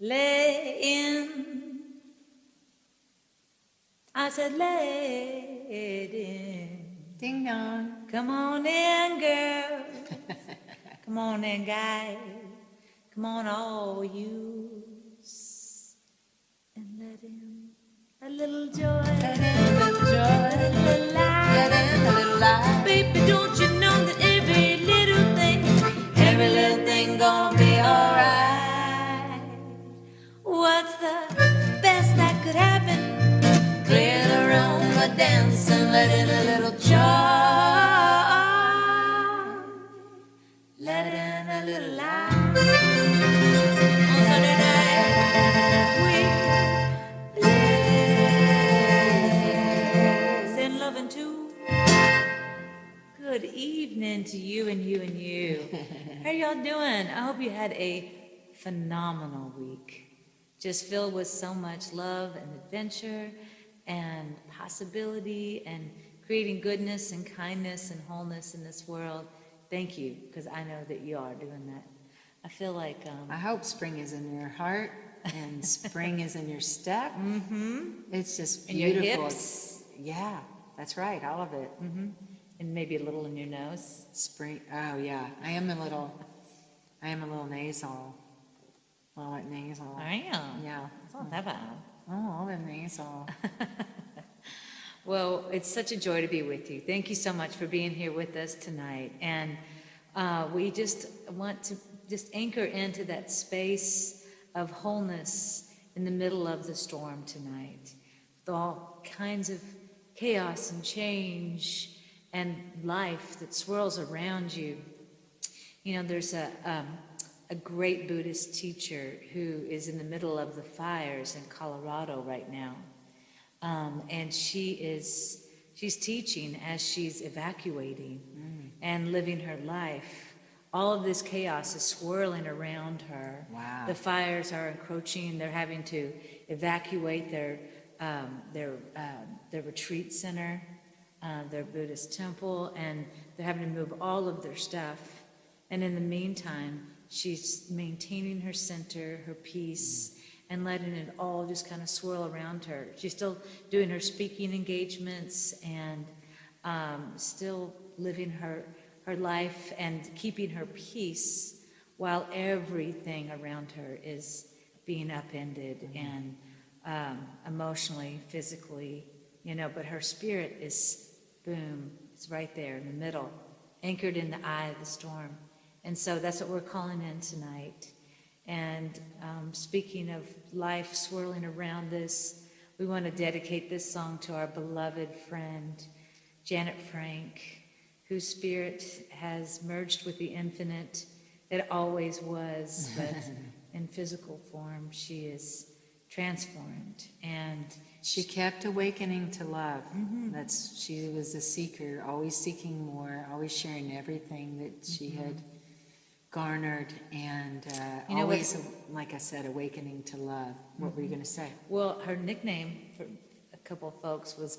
Lay in. I said, lay it in. Ding dong. Come on in, girl. Come on in, guys. Come on, all yous. And let in a little joy. Let in a little joy. Let in a little light. Let in a little light. Baby, don't you know that every little thing gonna be alright? What's the best that could happen? Clear the room, but dance and let in a little joy. Let in a little light. On Sunday night, we bliss and loving too. Good evening to you and you and you. How y'all doing? I hope you had a phenomenal week. Just filled with so much love and adventure and possibility and creating goodness and kindness and wholeness in this world. Thank you, because I know that you are doing that. I feel like... I hope spring is in your heart and spring is in your step. Mm-hmm. It's just And beautiful. your hips. Yeah, that's right, all of it. Mm-hmm. And maybe a little in your nose. Spring, oh yeah, I am a little nasal. A little bit nasal. I am. Yeah. It's not that bad. Oh, a little bit nasal. Well, it's such a joy to be with you. Thank you so much for being here with us tonight. And we just want to just anchor into that space of wholeness in the middle of the storm tonight. With all kinds of chaos and change and life that swirls around you. You know, there's a great Buddhist teacher who is in the middle of the fires in Colorado right now. And she's teaching as she's evacuating and living her life. All of this chaos is swirling around her. Wow. The fires are encroaching. They're having to evacuate their retreat center, their Buddhist temple, and they're having to move all of their stuff. And in the meantime, she's maintaining her center, her peace, and letting it all just kind of swirl around her. She's still doing her speaking engagements and still living her life and keeping her peace while everything around her is being upended and emotionally, physically, you know, but her spirit is, boom, it's right there in the middle, anchored in the eye of the storm. And so that's what we're calling in tonight. And speaking of life swirling around us, we want to dedicate this song to our beloved friend, Janet Frank, whose spirit has merged with the infinite. It always was, but in physical form, she is transformed. And she kept awakening to love. She was a seeker, always seeking more, always sharing everything that she had garnered, and always, like I said, awakening to love. What were you going to say? Well, her nickname for a couple of folks was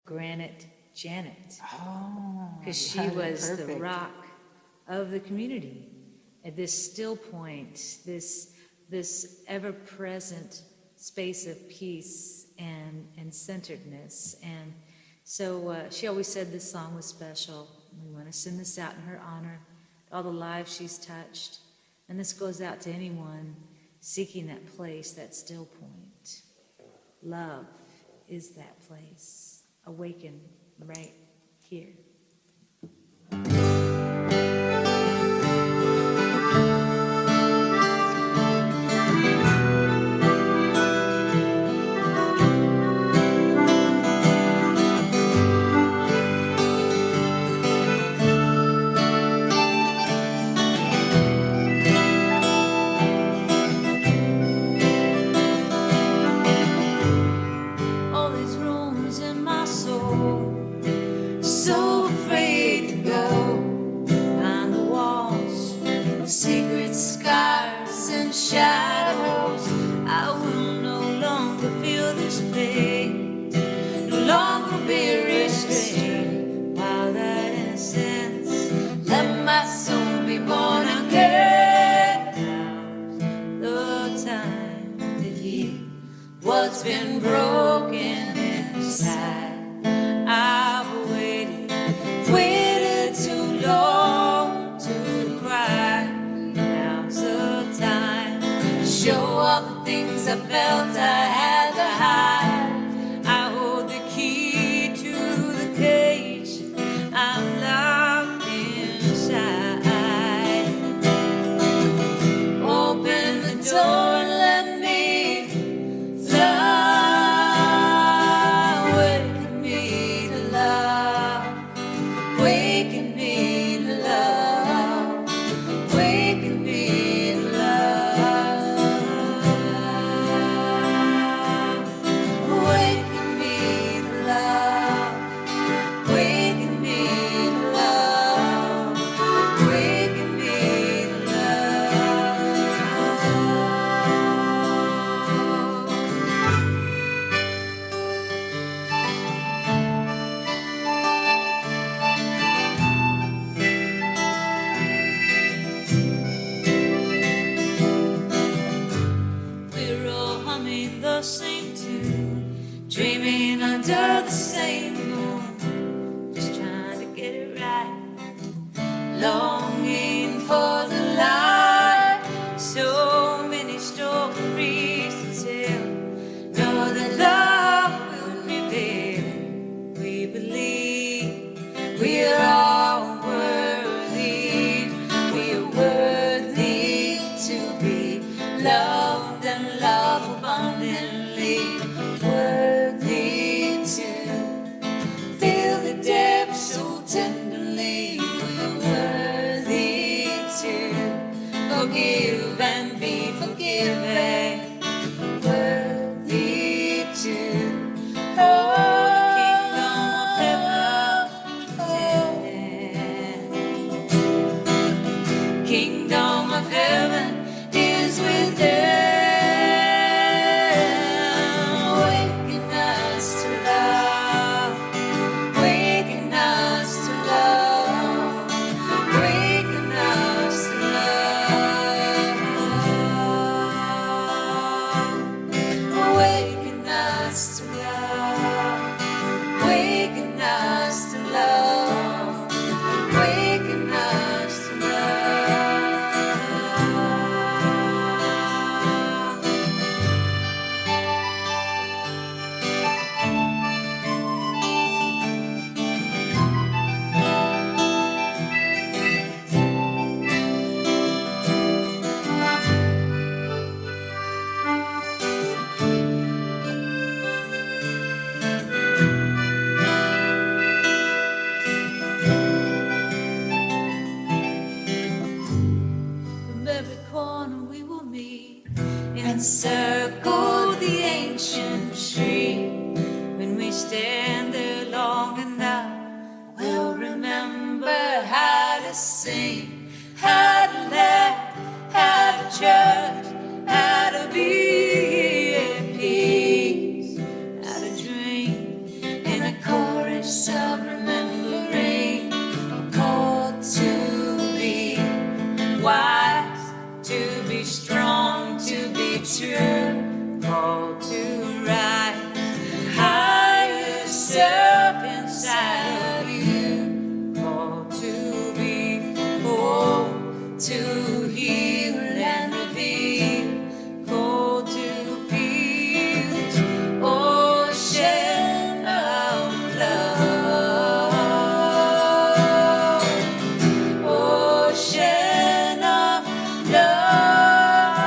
Granite Janet. Oh, because she was the rock of the community at this still point, this ever-present space of peace and centeredness. And so she always said this song was special. We want to send this out in her honor, all the lives she's touched. And this goes out to anyone seeking that place, that still point. Love is that place. Awaken right here. All these rooms in my soul, so heart's been broken inside. I've waited too long to cry. Now's the time to show all the things I felt I had to hide. I hold the key to the cage I'm locked inside. Open the door and let me fly. Waken me to love. Waken me to love. Waken me to love. Waken me to love. Waken me to love. Waken me to love. We're all humming the same tune, dreaming under the same moon, just trying to get it right, longing for the light. So many stories to tell, know that love will prevail. We believe we are all worthy. We are worthy to be loved and loved abundantly. Worthy to feel the depths so tenderly. We're worthy to forgive and be forgiven. Worthy to hold the kingdom of heaven within. Kingdom of heaven is within. Waken us to love. Waken us to love. Waken us to love. Waken us to love. Waken us to love. Waken us to love. From every corner we will meet and circle the ancient street. When we stand there long enough, we'll remember how to sing, how to laugh, how to trust, how to be at peace, how to dream in a chorus of remembering. We're called to be wise, to be strong, to be true, called to rise higher self inside of you, called to be whole, to heal and reveal, called to peace, ocean of love, ocean of love.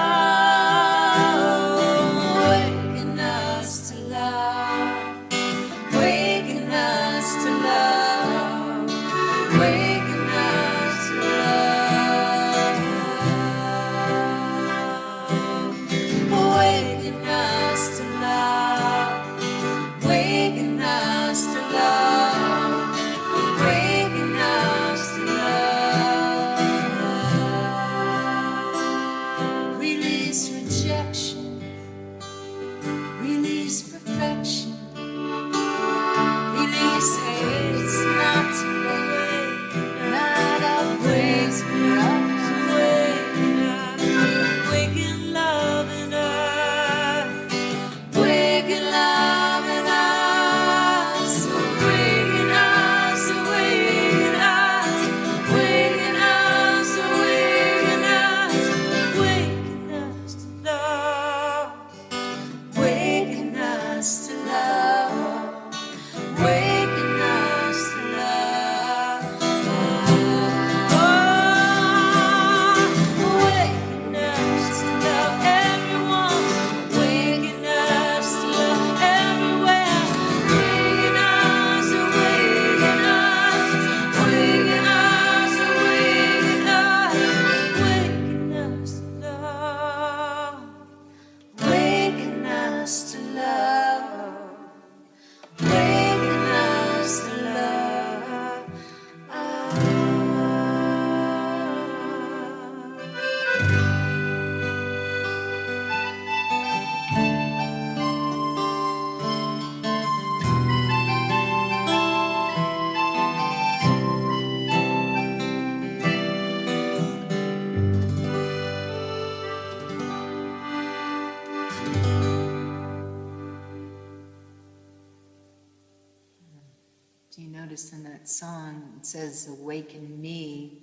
noticed in that song, it says, awaken me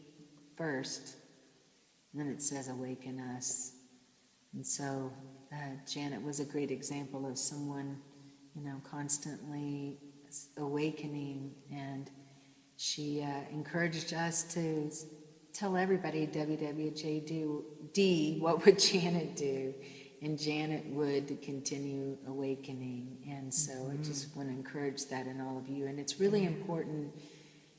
first, and then it says, awaken us. And so Janet was a great example of someone, constantly awakening, and she encouraged us to tell everybody, WWJD, what would Janet do? And Janet would continue awakening. And so I just want to encourage that in all of you. And it's really important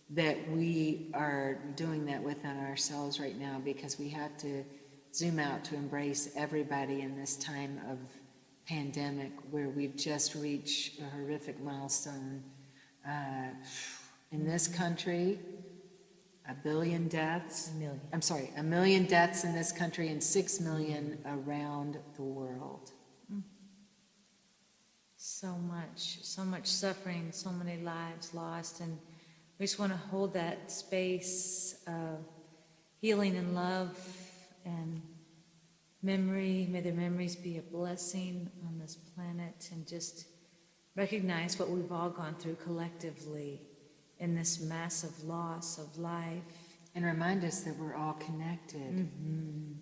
that we are doing that within ourselves right now, because we have to zoom out to embrace everybody in this time of pandemic, where we've just reached a horrific milestone. In this country, 1 billion deaths. A million deaths in this country and 6 million around the world. So much suffering, so many lives lost, and we just want to hold that space of healing and love and memory. May their memories be a blessing on this planet, and just recognize what we've all gone through collectively in this massive loss of life. And remind us that we're all connected,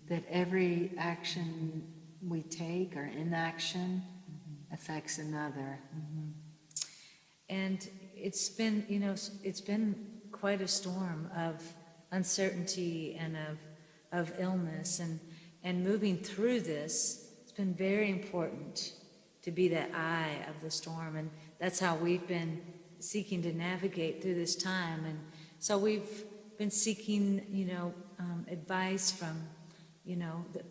that every action we take or inaction affects another. And it's been, it's been quite a storm of uncertainty and of illness, and moving through this, it's been very important to be that eye of the storm, and that's how we've been seeking to navigate through this time. And so we've been seeking, advice from, the,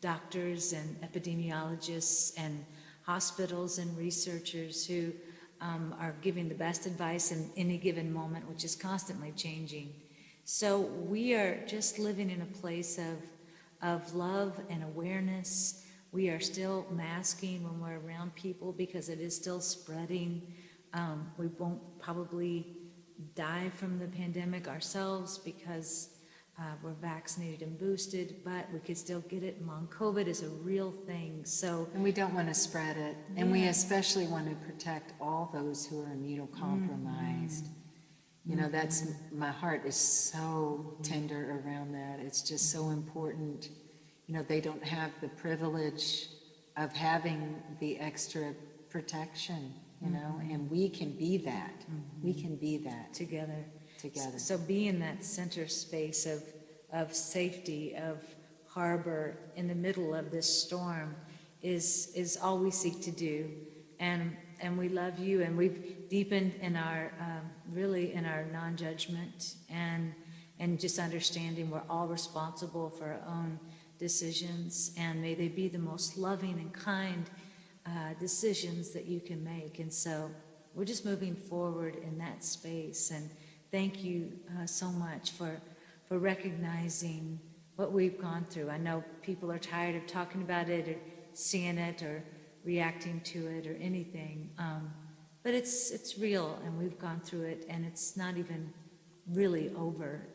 doctors and epidemiologists and hospitals and researchers who are giving the best advice in any given moment, which is constantly changing. So we are just living in a place of love and awareness. We are still masking when we're around people because it is still spreading. We won't probably die from the pandemic ourselves because we're vaccinated and boosted, but we could still get it. Long COVID is a real thing. And we don't want to spread it. And we especially want to protect all those who are immunocompromised. That's, my heart is so tender around that. It's just so important. They don't have the privilege of having the extra protection, and we can be that. We can be that together. So be in that center space of safety, of harbor in the middle of this storm is all we seek to do. And we love you, and we've deepened in our really in our non-judgment and just understanding we're all responsible for our own decisions, and may they be the most loving and kind decisions that you can make. And so we're just moving forward in that space, and thank you so much for recognizing what we've gone through. I know people are tired of talking about it or seeing it or reacting to it or anything, but it's real, and we've gone through it, and it's not even really over.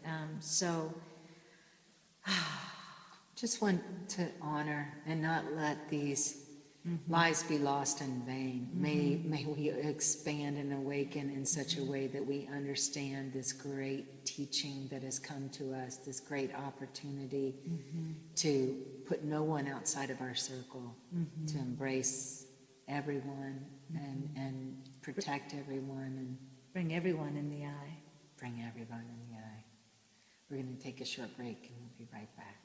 Just want to honor and not let these lives be lost in vain. May we expand and awaken in such a way that we understand this great teaching that has come to us, this great opportunity to put no one outside of our circle, to embrace everyone and protect everyone and bring everyone in the eye. Bring everyone in the eye. We're going to take a short break, and we'll be right back.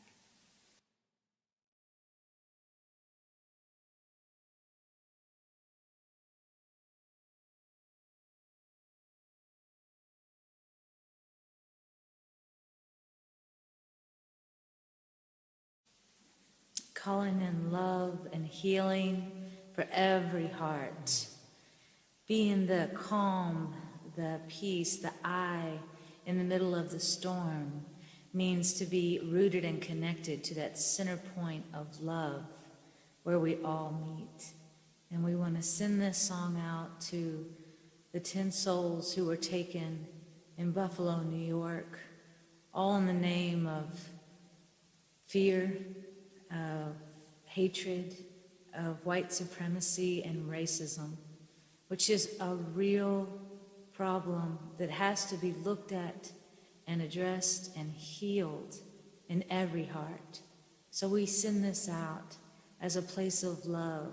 Calling in love and healing for every heart. Being the calm, the peace, the eye in the middle of the storm means to be rooted and connected to that center point of love where we all meet. And we want to send this song out to the 10 souls who were taken in Buffalo, New York, all in the name of fear, of hatred, of white supremacy and racism, which is a real problem that has to be looked at and addressed and healed in every heart. So we send this out as a place of love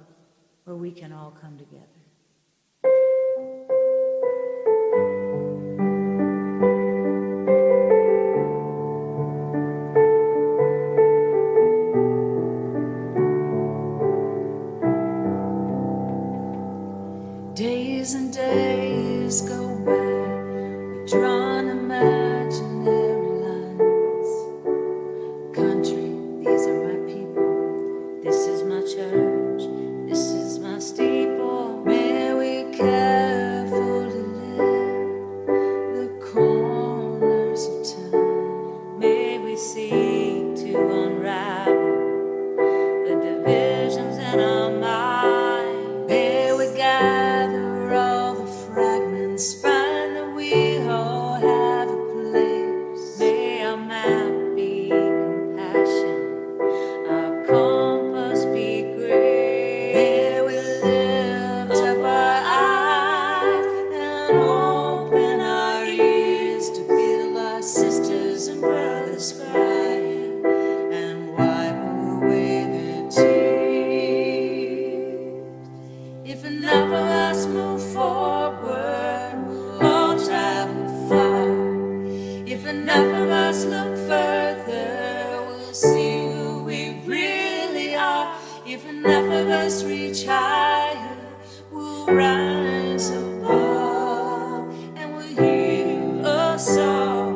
where we can all come together. Days and days go by, we've drawn imaginary lines. Country, these are my people, this is my church, this is my steeple. May we carefully live the corners of town. May we seek to unravel the divisions in our mind. May we gather all the fragments, find that we all have a place. May our map be compassion, our compass be grace. May we lift up our eyes and open our ears to feel our sisters and brothers crying and wipe away their tears. If enough of us move forward, we'll all travel far. If enough of us look further, we'll see who we really are. If enough of us reach higher, we'll rise above and we'll heal us all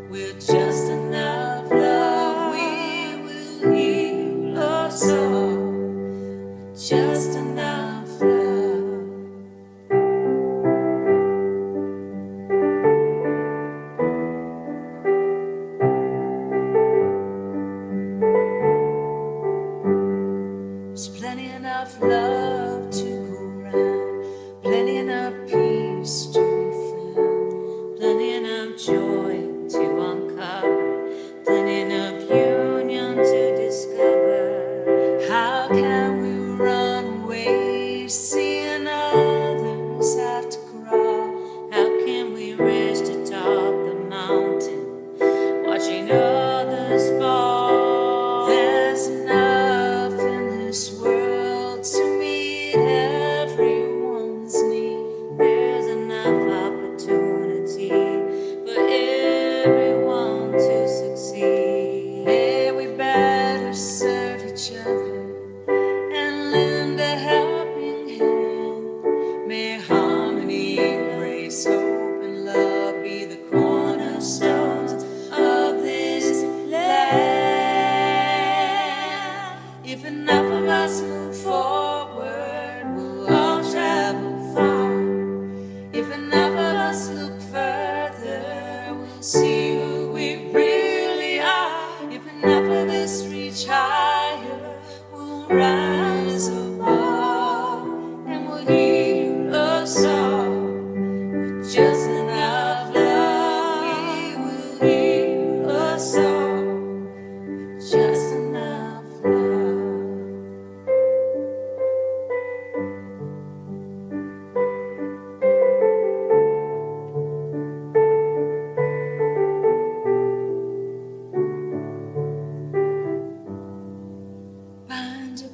with just enough love. We will heal us all with just enough love. There's plenty enough love to go round, plenty enough peace to be found, plenty enough joy to uncover, plenty enough union to discover. How can we run away, seeing others have to crawl? How can we rest atop the mountain, watching others fall? There's enough in this world to meet everyone's need. There's enough opportunity for everyone to succeed. May we better serve each other and lend a helping hand. May harmony, grace, hope, and love be the cornerstones of this land. If enough of us move forward, we'll all travel far. If enough of us look further, we'll see who we really are. If enough of us reach higher, we'll rise above and we'll heal us all with just enough love. We will heal us all with just enough love. Find your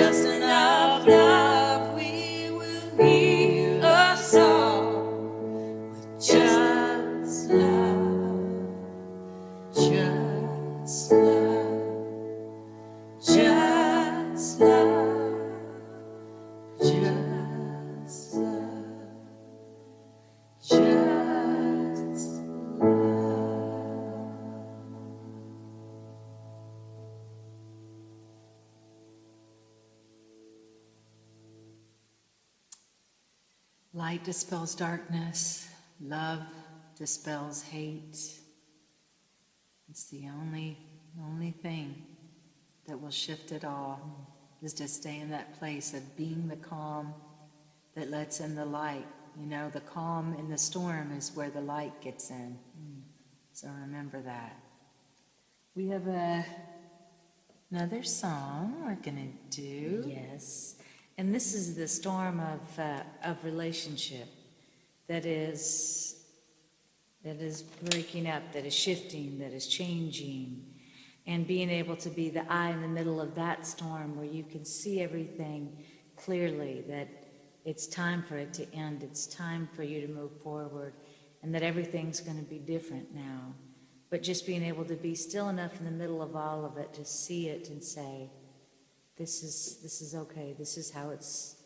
just enough love, we will heal us all. Just love, just love, just love, just love, just love. Light dispels darkness. Love dispels hate. It's the only thing that will shift it all, is to stay in that place of being the calm that lets in the light. You know, the calm in the storm is where the light gets in. So remember that. We have another song we're gonna do. Yes, and this is the storm of relationship that is breaking up, that is shifting, that is changing, and being able to be the eye in the middle of that storm where you can see everything clearly, that it's time for it to end, it's time for you to move forward, and that everything's going to be different now. But just being able to be still enough in the middle of all of it to see it and say, this is okay, this is how it's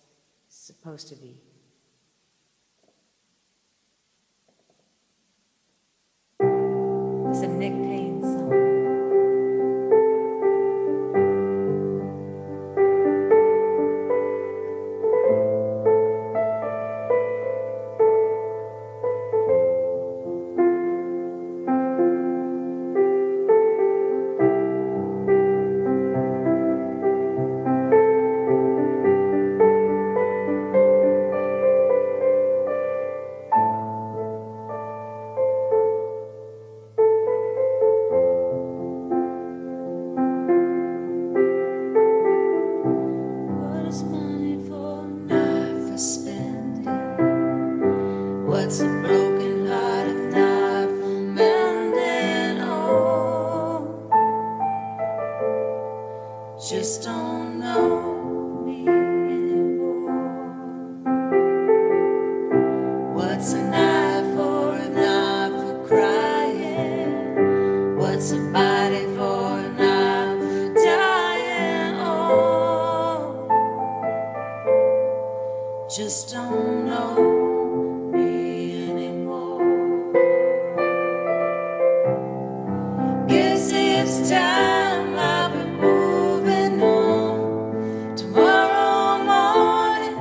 supposed to be. It's a Nick Payne song. What's a broken heart if not for mending? Oh, just don't know me anymore. What's a knife for if not for crying? What's a body for if not for dying? Oh, just don't know. It's time, I'll be moving on. Tomorrow morning,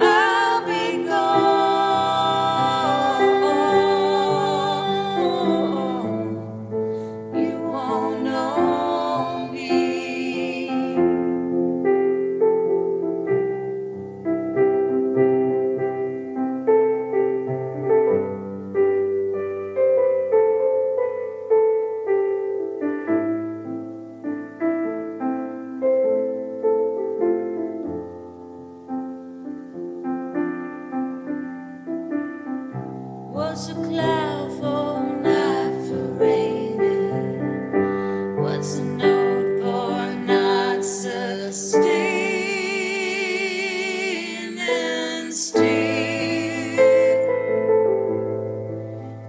I'll be gone. You won't know me. What's a cloud for not for raining? What's a note for not sustaining still?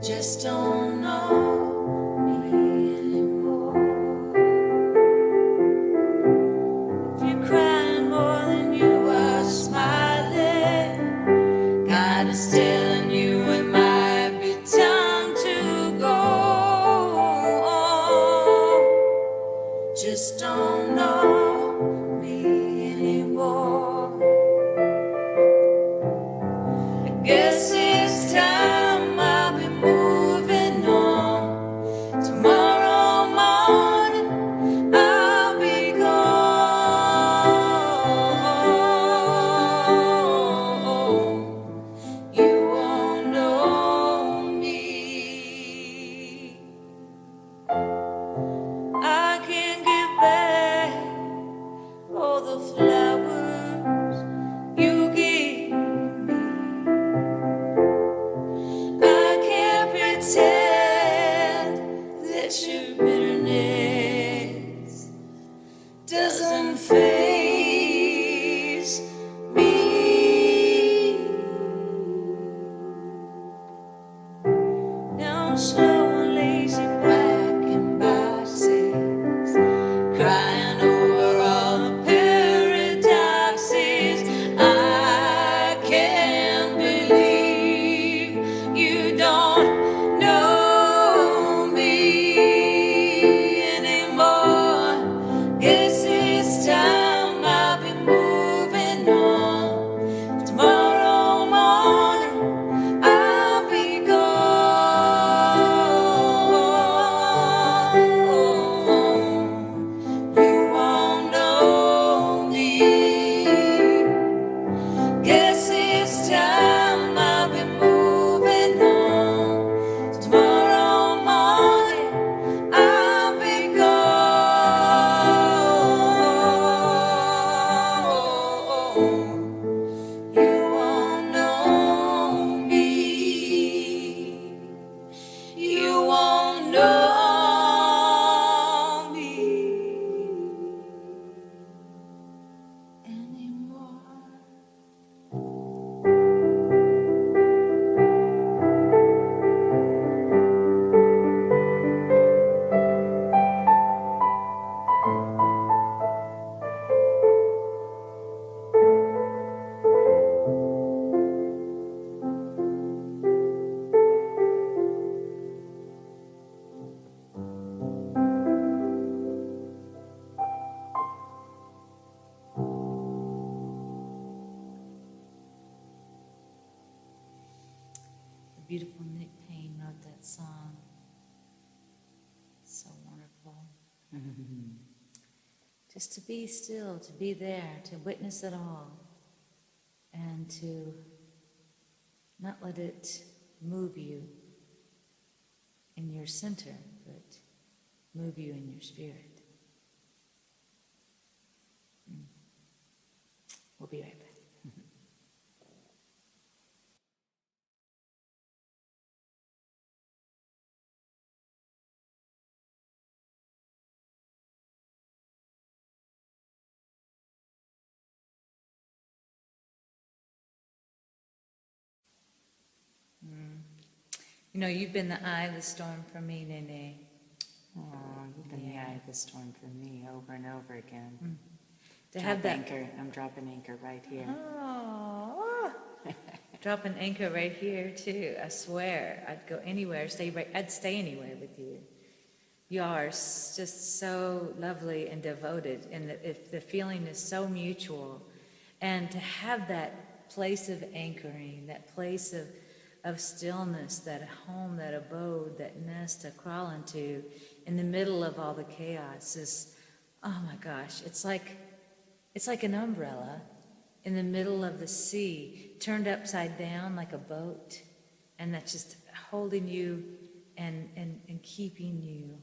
Just don't know me anymore. If you're crying more than you are smiling, God is telling you it might be time. beautiful Nick Payne wrote that song. So wonderful. Just to be still, to be there, to witness it all, and to not let it move you in your center, but move you in your spirit. We'll be right back. You know, you've been the eye of the storm for me, Renee. Oh, you've been the eye of the storm for me over and over again. To have that anchor. I'm dropping anchor right here. Oh, drop an anchor right here too. I swear, I'd go anywhere. I'd stay anywhere with you. You are just so lovely and devoted, and if the feeling is so mutual, and to have that place of anchoring, that place of stillness, that home, that abode, that nest to crawl into, in the middle of all the chaos is, oh my gosh, it's like an umbrella in the middle of the sea, turned upside down like a boat, and that's just holding you and keeping you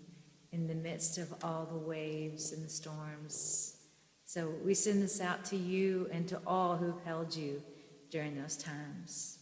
in the midst of all the waves and the storms. So we send this out to you and to all who've held you during those times.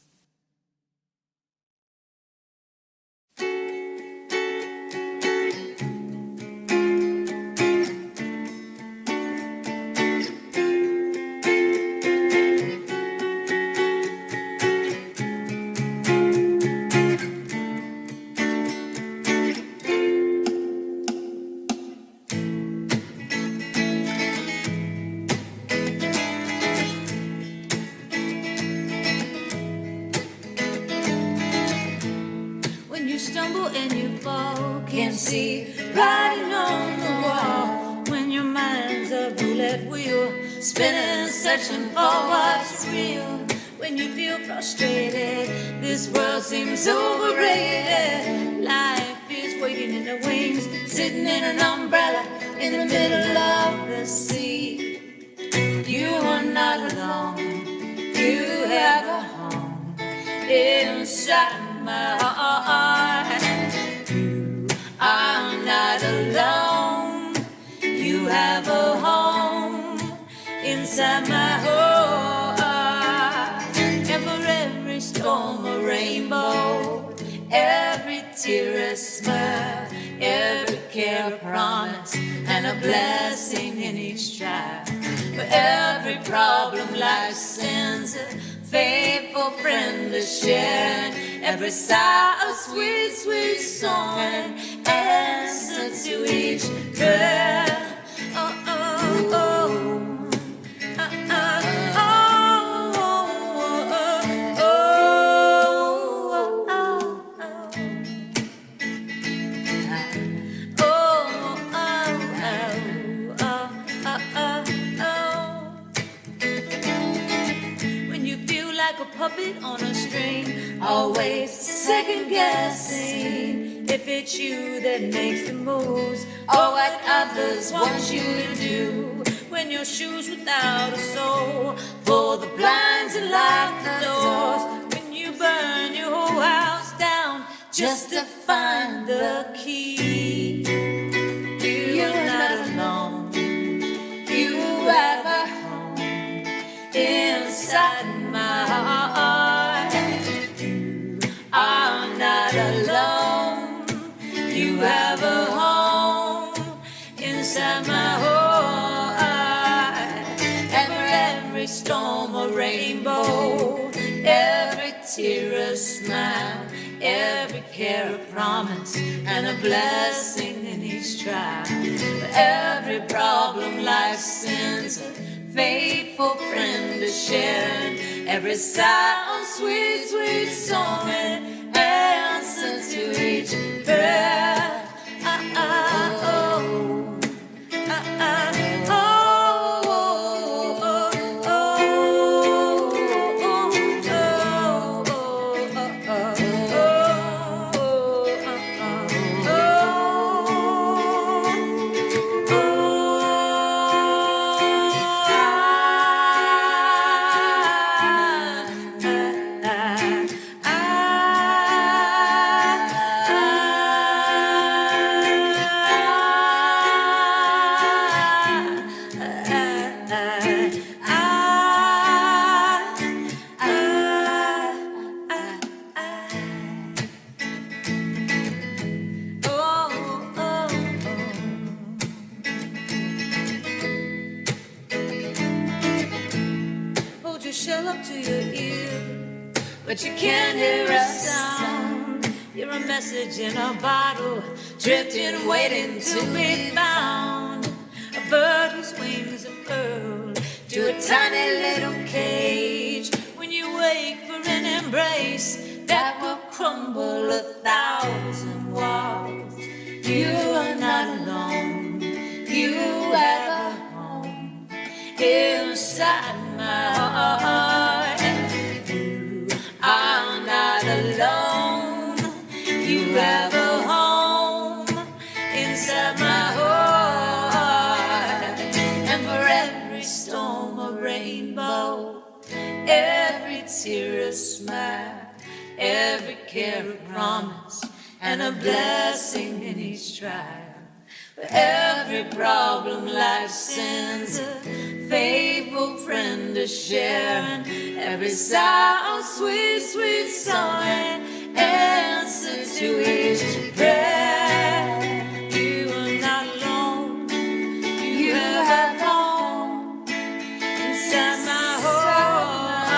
See writing on the wall when your mind's a roulette wheel, spinning, searching for what's real. When you feel frustrated, this world seems overrated. Life is waiting in the wings, sitting in an umbrella in the middle of the sea. You are not alone, you have a home inside my heart. I'm not alone. You have a home inside my heart. And for every storm a rainbow, every tear a smile, every care a promise, and a blessing in each trial. For every problem life sends a faithful friend to share, and every sigh a sweet, sweet song, and answer to each prayer. Oh, oh, oh. Puppet on a string, always second guessing if it's you that makes the moves or what others want you to do. When your shoes without a soul, pull the blinds and lock the doors. When you burn your whole house down just to find the key. You're not alone. You have a home inside my heart. You are not alone. You have a home inside my heart. And for every storm a rainbow, every tear a smile, every care a promise, and a blessing in each trial. For every problem life sends a faithful friend to share, every sigh a sweet, sweet song, and answer to each prayer. Oh, to shell up to your ear, but you can't hear a sound. You're a message in a bottle, drifting, waiting to be found. A bird whose wings are curled to a tiny little cage. When you wake for an embrace that will crumble 1,000 walls, you are not alone. You have a home inside my heart. You are not alone. You have a home inside my heart. And for every storm a rainbow, every tear a smile, every care a promise, and a blessing in each trial. For every problem life sends a faithful friend to share, and every sound, sweet, sweet song, an answer to each prayer. You are not alone. You have a home inside my heart.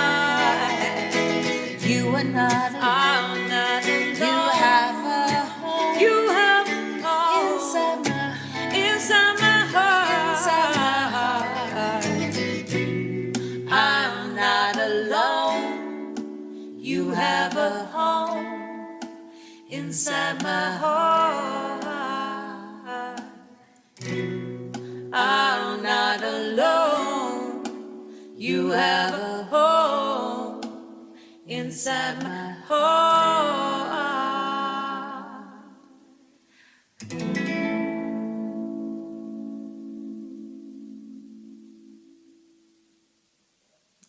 You are not alone. I'm not alone. You have a home. You have a home inside my heart. I'm not alone. You have a home inside my heart. I'm not alone. You have a home inside my heart.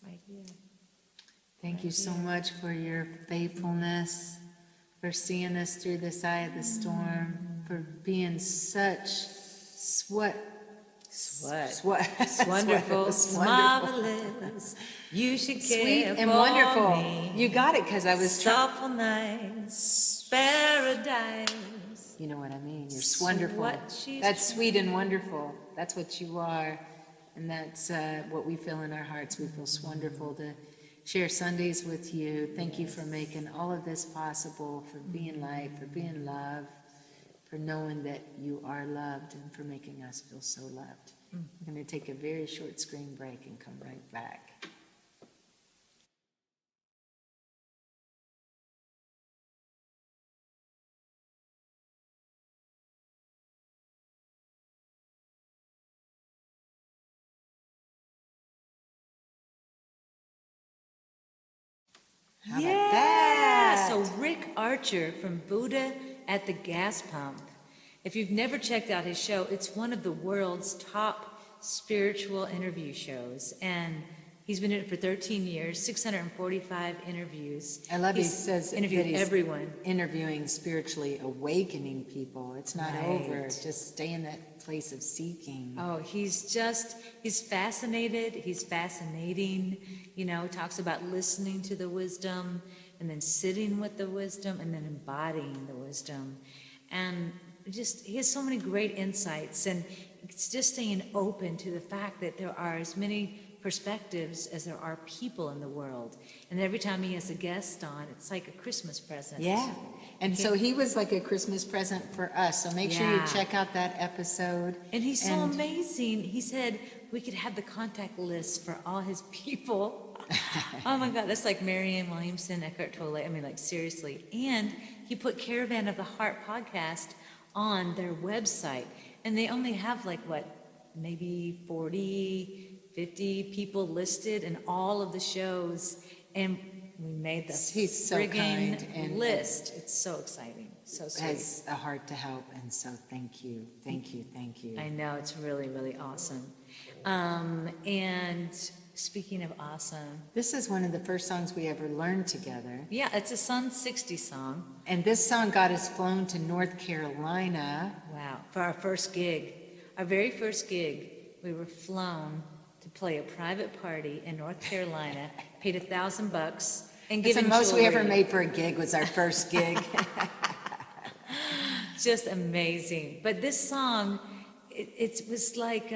Right here. Thank you so much for your faithfulness, for seeing us through this eye of the storm, for being such Wonderful, marvelous. You should care sweet and for wonderful. me. You got it, because I was Soulful nights, paradise. You know what I mean? You're wonderful. What she's That's sweet and wonderful. That's what you are. And that's what we feel in our hearts. We feel wonderful to share Sundays with you. Thank you for making all of this possible, for being light, for being love, for knowing that you are loved, and for making us feel so loved. We're going to take a very short screen break and come right back. How about that? So Rick Archer from Buddha at the Gas Pump. If you've never checked out his show, it's one of the world's top spiritual interview shows. And he's been in it for 13 years, 645 interviews. I love he He's says interviewed that he's everyone. interviewing spiritually awakening people. It's not Right. over. Just stay in that place of seeking. Oh, he's fascinated. He's fascinating. You know, talks about listening to the wisdom and then sitting with the wisdom and then embodying the wisdom. And just, he has so many great insights, and it's just staying open to the fact that there are as many perspectives as there are people in the world. And every time he has a guest on, it's like a Christmas present. Yeah. And so he was like a Christmas present for us. So make sure you Yeah. check out that episode. And he's so amazing. He said we could have the contact list for all his people. Oh my God, that's like Marianne Williamson, Eckhart Tolle. I mean, like, seriously. And he put Caravan of the Heart podcast on their website. And they only have like, what, maybe 40, 50 people listed in all of the shows. And we made the He's so friggin' kind and list. It's so exciting. So sweet. has a heart to help. And so thank you. Thank you. Thank you. I know, it's really, really awesome. And speaking of awesome, This is one of the first songs we ever learned together. yeah, it's a Sun 60 song. And this song got us flown to North Carolina. Wow, for our first gig. Our very first gig, we were flown to play a private party in North Carolina, paid $1,000 and It's the given most we ever jewelry. made for a gig was our first gig. Just amazing. But this song, it was like,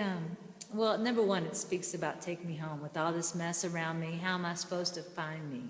well, number one, it speaks about take me home. With all this mess around me, how am I supposed to find me?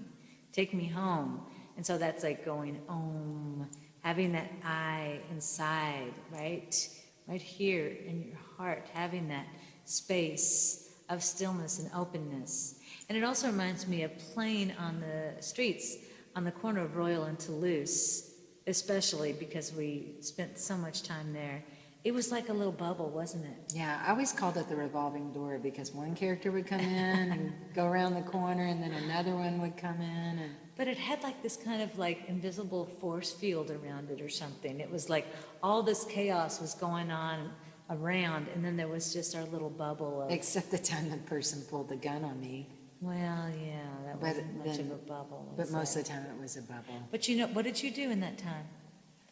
Take me home. And so that's like going om, having that I inside, right? Right here in your heart, having that space of stillness and openness. And it also reminds me of playing on the streets on the corner of Royal and Toulouse, especially because we spent so much time there. It was like a little bubble, wasn't it? Yeah, I always called it the revolving door because one character would come in and go around the corner, and then another one would come in. And but it had like this kind of like invisible force field around it or something. It was like all this chaos was going on around, and then there was just our little bubble of... Except the time the person pulled the gun on me. Well, yeah, that wasn't much of a bubble. But most of the time it was a bubble. But you know, what did you do in that time?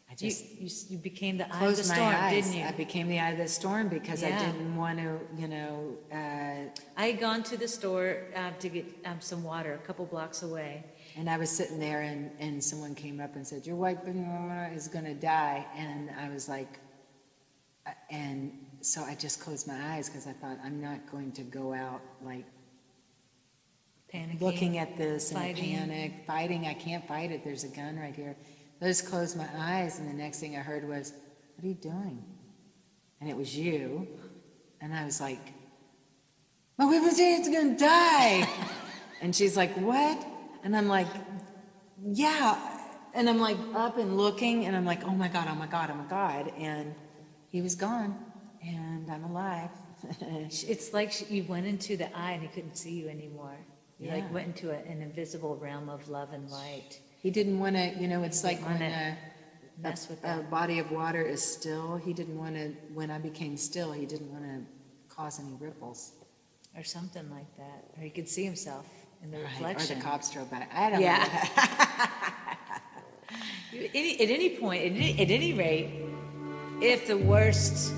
I just you became the eye of the storm, didn't you? I became the eye of the storm because I didn't want to, you know... I had gone to the store to get some water a couple blocks away. And I was sitting there, and someone came up and said, your wife is going to die. And I was like... And so I just closed my eyes because I thought, I'm not going to go out, like, panicking, looking at this in a fighting. panic, fighting. I can't fight it. There's a gun right here. I just closed my eyes, and the next thing I heard was, what are you doing? And it was you. And I was like, my husband's going to die. And she's like, what? And I'm like, yeah. And I'm like up and looking, and I'm like, oh my God, oh my God, oh my God. And he was gone, and I'm alive. It's like you went into the eye and he couldn't see you anymore. You like went into an invisible realm of love and light. He didn't want to, you know, it's like when mess with a body of water is still, he didn't want to, when I became still, he didn't want to cause any ripples. Or something like that. Or he could see himself in the reflection. Or the cops drove by. I don't know. At any point, at any rate, if the worst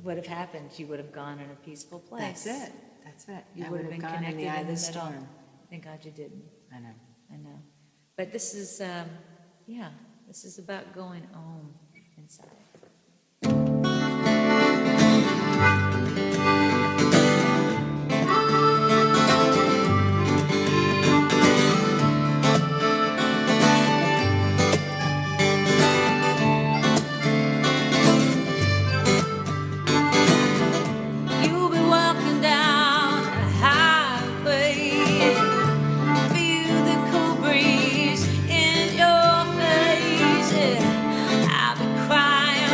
would have happened, you would have gone in a peaceful place. That's it. That's it. You I would have been gone connected in the eye in of the the middle. storm. Thank God you didn't. I know. I know. But this is, this is about going home inside. You'll be walking down a highway, feel the cool breeze in your face. I'll be crying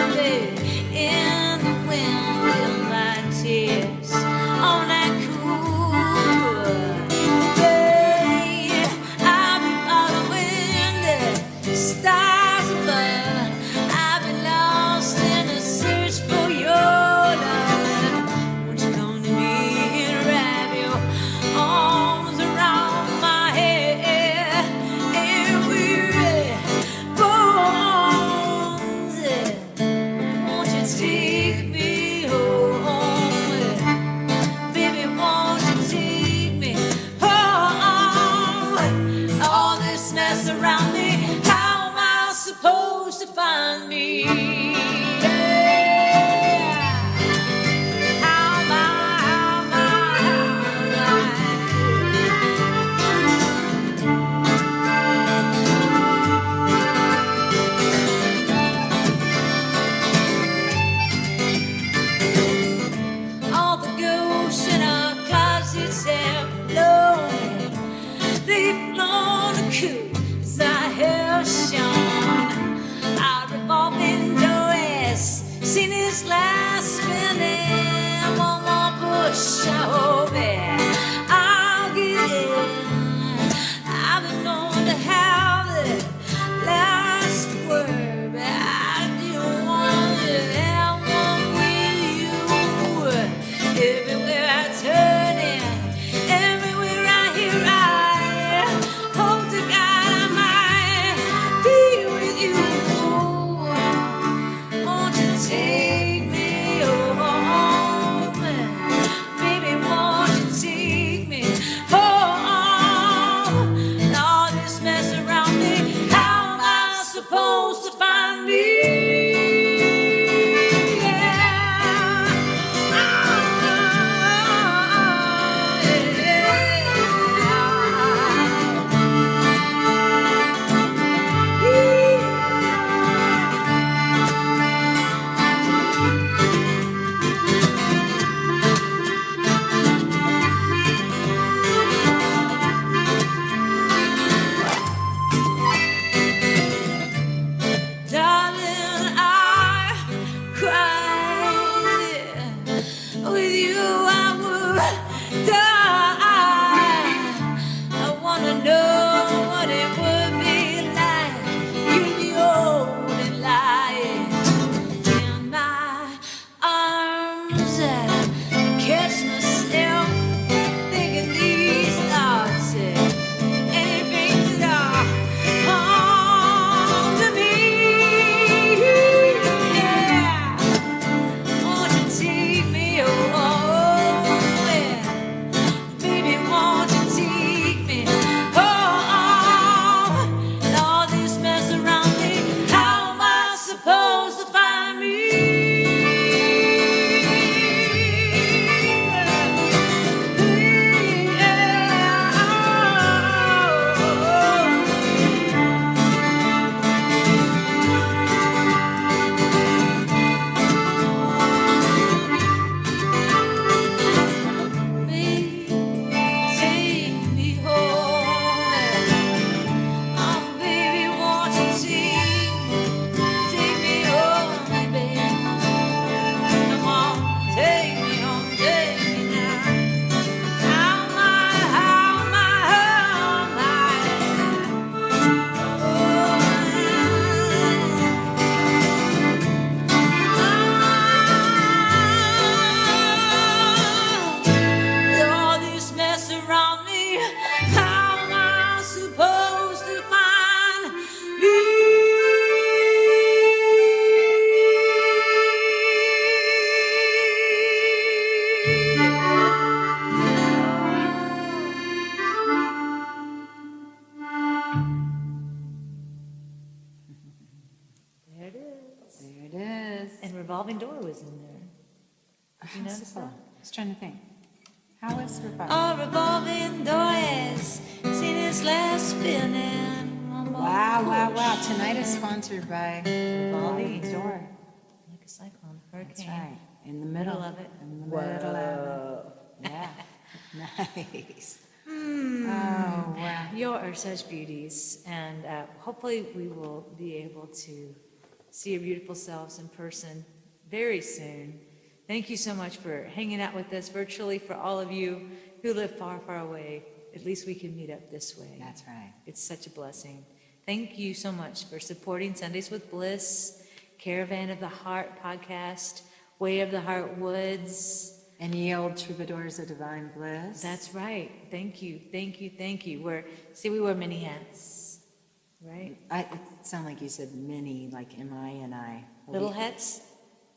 revolving door was in there. Did you notice that? I was trying to think. How was revolving? All revolving doors, seen its last spinning. Wow. Tonight is sponsored by Revolving Door. Like a cyclone, hurricane. That's right. In the middle of it. In the middle of it. Yeah. Nice. Oh, wow. You are such beauties, and hopefully we will be able to see your beautiful selves in person very soon. Thank you so much for hanging out with us virtually. For all of you who live far, far away, at least we can meet up this way. That's right. It's such a blessing. Thank you so much for supporting Sundays with Bliss, Caravan of the Heart podcast, Way of the Heart Woods. And ye old Troubadours of Divine Bliss. That's right. Thank you. We wear many hats, right? It sounded like you said mini, like M-I-N-I. Little hats?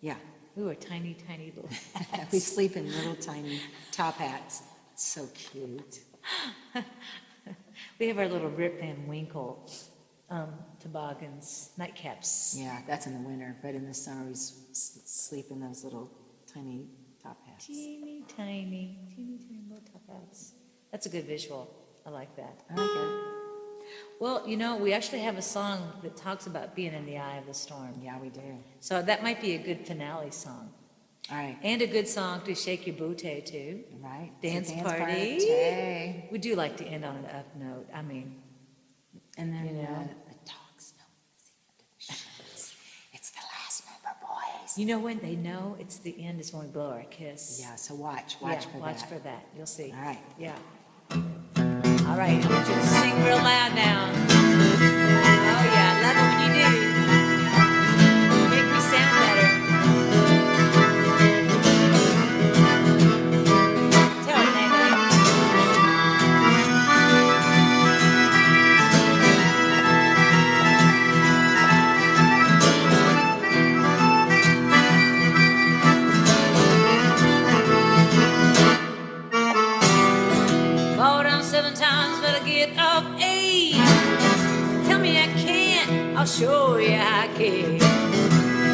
Yeah. We wear tiny, tiny little hats. We sleep in little tiny top hats. It's so cute. We have our little Rip Van Winkle toboggans, nightcaps. Yeah, that's in the winter, but in the summer we sleep in those little tiny top hats. Teeny tiny little top hats. That's a good visual. I like that. I like it. Well, we actually have a song that talks about being in the eye of the storm. Yeah, we do. So that might be a good finale song. All right. And a good song to shake your booty to. Right. Dance party. Party. We do like to end on an up note. I mean, And then You know. the dogs know it's the end of the show. It's the last number, boys. you know when they know it's the end is when we blow our kiss. Yeah, so watch Yeah, for watch that. for that. You'll see. All right. Yeah. All right, I want you to sing real loud now. Oh yeah, I love it when you do. Make me sound better. Tell it, Nana. Fall down 7 times, but I get up 8. Tell me I can't, I'll show you I can.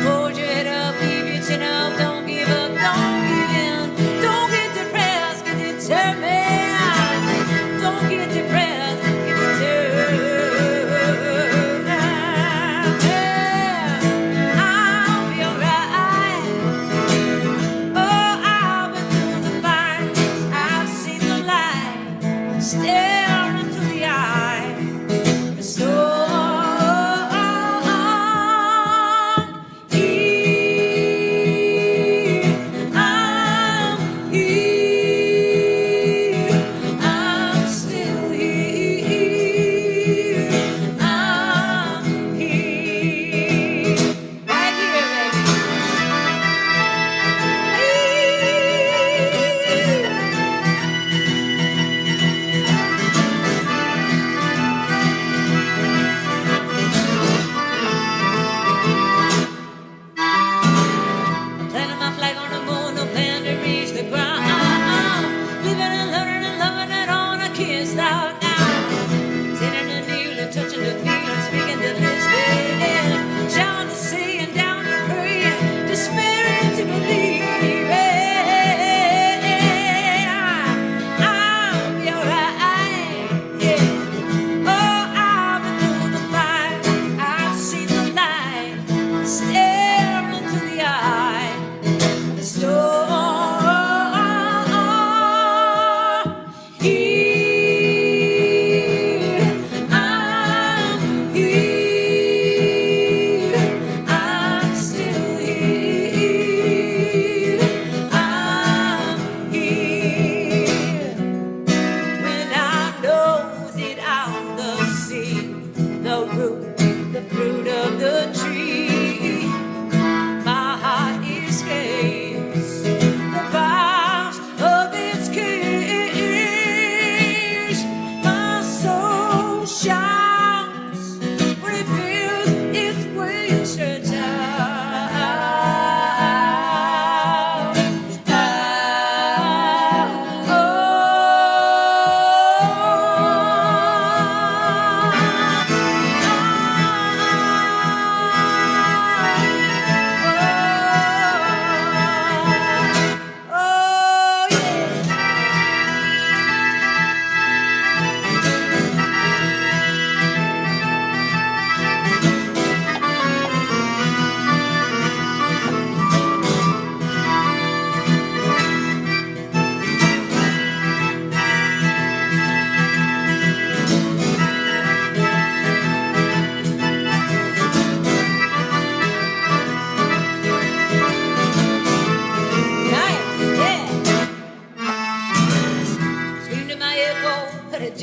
Hold your head up, keep your chin up, don't give up, don't give in. Don't get depressed, get determined. Don't get depressed, get determined. Yeah, I'll be alright. Oh, I've been through the fire, I've seen the light. Stare into the eye, the storm.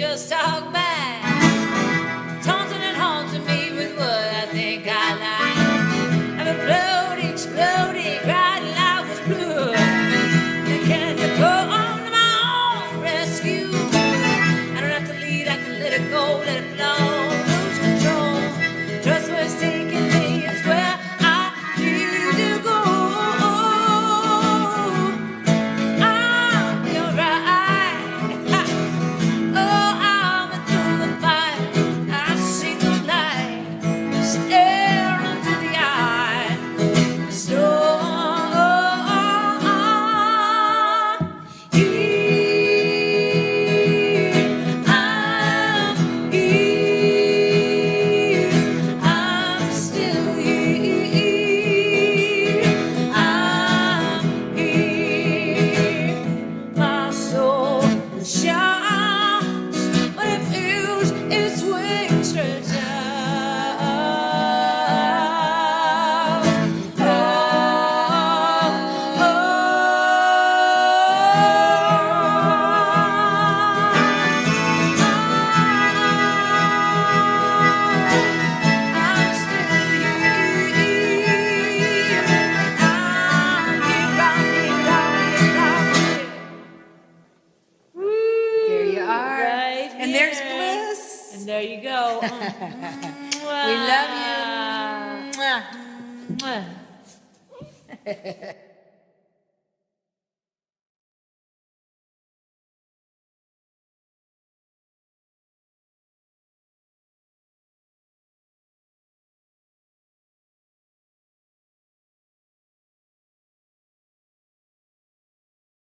just talk back, taunting and haunting me with what I think I like. I'm imploding, exploding, crying loud with blood. And can you come to my own rescue? I don't have to lead, I can let it go, let it flow, lose control. Trust where it's taking me is where I need to go. I'll be alright. Oh, I've been through the fight. I see the light, stare into the eye. I'm still here. I'm here. My soul shines when it feels its wings stretch out. I'm still here. I'm here. There you are. Right And there's here. Bliss. And there you go. We love you. Mwah. Mwah.